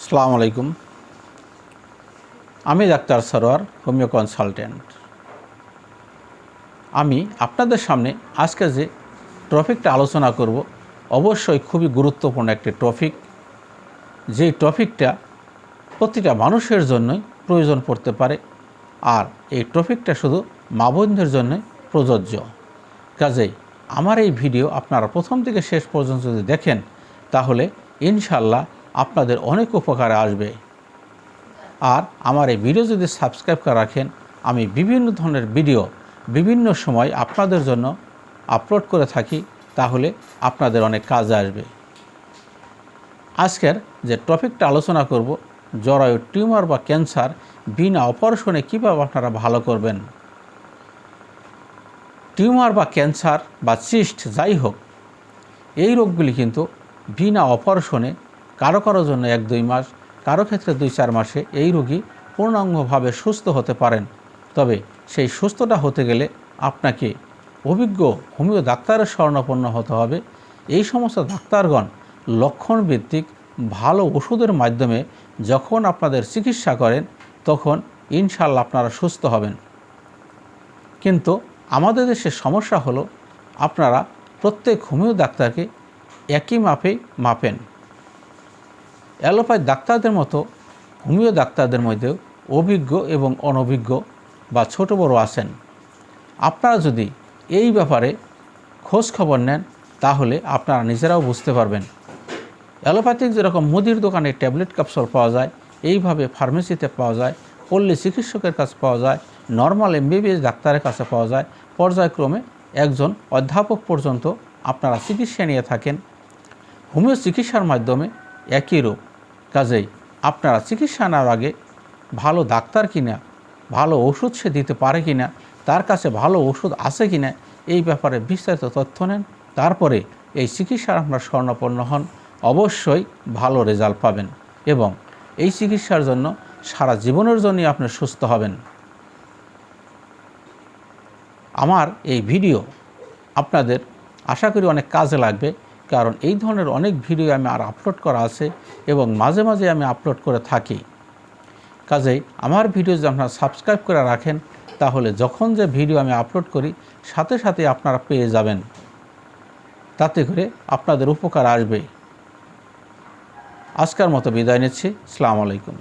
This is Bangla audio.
আসসালামু আলাইকুম। আমি ডাক্তার সরোয়ার, হোমিও কনসালটেন্ট। আমি আপনাদের সামনে আজকে যে টপিকটা আলোচনা করব অবশ্যই খুবই গুরুত্বপূর্ণ একটি টপিক। যেই টপিকটা প্রতিটা মানুষের জন্যই প্রয়োজন পড়তে পারে, আর এই টপিকটা শুধু মা বোনদের জন্যই প্রযোজ্য। কাজেই আমার এই ভিডিও আপনারা প্রথম থেকে শেষ পর্যন্ত যদি দেখেন তাহলে ইনশাল্লাহ আপনাদের অনেক উপকারে আসবে। আর আমার এই ভিডিও যদি সাবস্ক্রাইব করে রাখেন, আমি বিভিন্ন ধরনের ভিডিও বিভিন্ন সময় আপনাদের জন্য আপলোড করে থাকি, তাহলে আপনাদের অনেক কাজে আসবে। আজকের যে টপিকটা আলোচনা করব, জরায়ু টিউমার বা ক্যান্সার বিনা অপারেশনে কীভাবে আপনারা ভালো করবেন। টিউমার বা ক্যান্সার বা সিস্ট যাই হোক, এই রোগগুলি কিন্তু বিনা অপারেশনে কারো জন্য 1-2 মাস, কারো ক্ষেত্রে 2-4 মাসে এই রোগী পূর্ণাঙ্গভাবে সুস্থ হতে পারেন। তবে সেই সুস্থটা হতে গেলে আপনাকে অভিজ্ঞ হোমিও ডাক্তারের শরণাপন্ন হতে হবে। এই সমস্ত ডাক্তারগণ লক্ষণভিত্তিক ভালো ওষুধের মাধ্যমে যখন আপনাদের চিকিৎসা করেন, তখন ইনশাল্লাহ আপনারা সুস্থ হবেন। কিন্তু আমাদের দেশের সমস্যা হলো, আপনারা প্রত্যেক হোমিও ডাক্তারকে একই মাপে মাপেন। অ্যালোপ্যাথি ডাক্তারদের মতো হোমিও ডাক্তারদের মধ্যেও অভিজ্ঞ এবং অনভিজ্ঞ বা ছোট বড় আছেন। আপনারা যদি এই ব্যাপারে খোঁজ খবর নেন তাহলে আপনারা নিজেরাও বুঝতে পারবেন। অ্যালোপ্যাথিক যেরকম মুদির দোকানে ট্যাবলেট ক্যাপসুল পাওয়া যায়, এইভাবে ফার্মেসিতে পাওয়া যায়, পল্লী চিকিৎসকের কাছে পাওয়া যায়, নর্মাল MBBS ডাক্তারের কাছে পাওয়া যায়, পর্যায়ক্রমে একজন অধ্যাপক পর্যন্ত আপনারা চিকিৎসা নিয়ে থাকেন। হোমিও চিকিৎসার মাধ্যমে একই রূপ। কাজেই আপনারা চিকিৎসা নেওয়ার আগে ভালো ডাক্তার কিনা, ভালো ওষুধ সে দিতে পারে কিনা, তার কাছে ভালো ওষুধ আছে কিনা, এই ব্যাপারে বিস্তারিত তথ্য নেন। তারপরে এই চিকিৎসার আপনার শরণাপন্ন হন, অবশ্যই ভালো রেজাল্ট পাবেন এবং এই চিকিৎসার জন্য সারা জীবনের জন্যই আপনি সুস্থ হবেন। আমার এই ভিডিও আপনাদের আশা করি অনেক কাজে লাগবে, কারণ এই ধরনের অনেক ভিডিও আমি আর আপলোড করা আছে এবং মাঝে মাঝে আমি আপলোড করে থাকি। কাজেই আমার ভিডিও যদি আপনারা সাবস্ক্রাইব করে রাখেন, তাহলে যখন যে ভিডিও আমি আপলোড করি সাথে সাথে আপনারা পেয়ে যাবেন। তাতে করে আপনাদের উপকার আসবে। আজকের মতো বিদায় নিচ্ছি। আসসালামু আলাইকুম।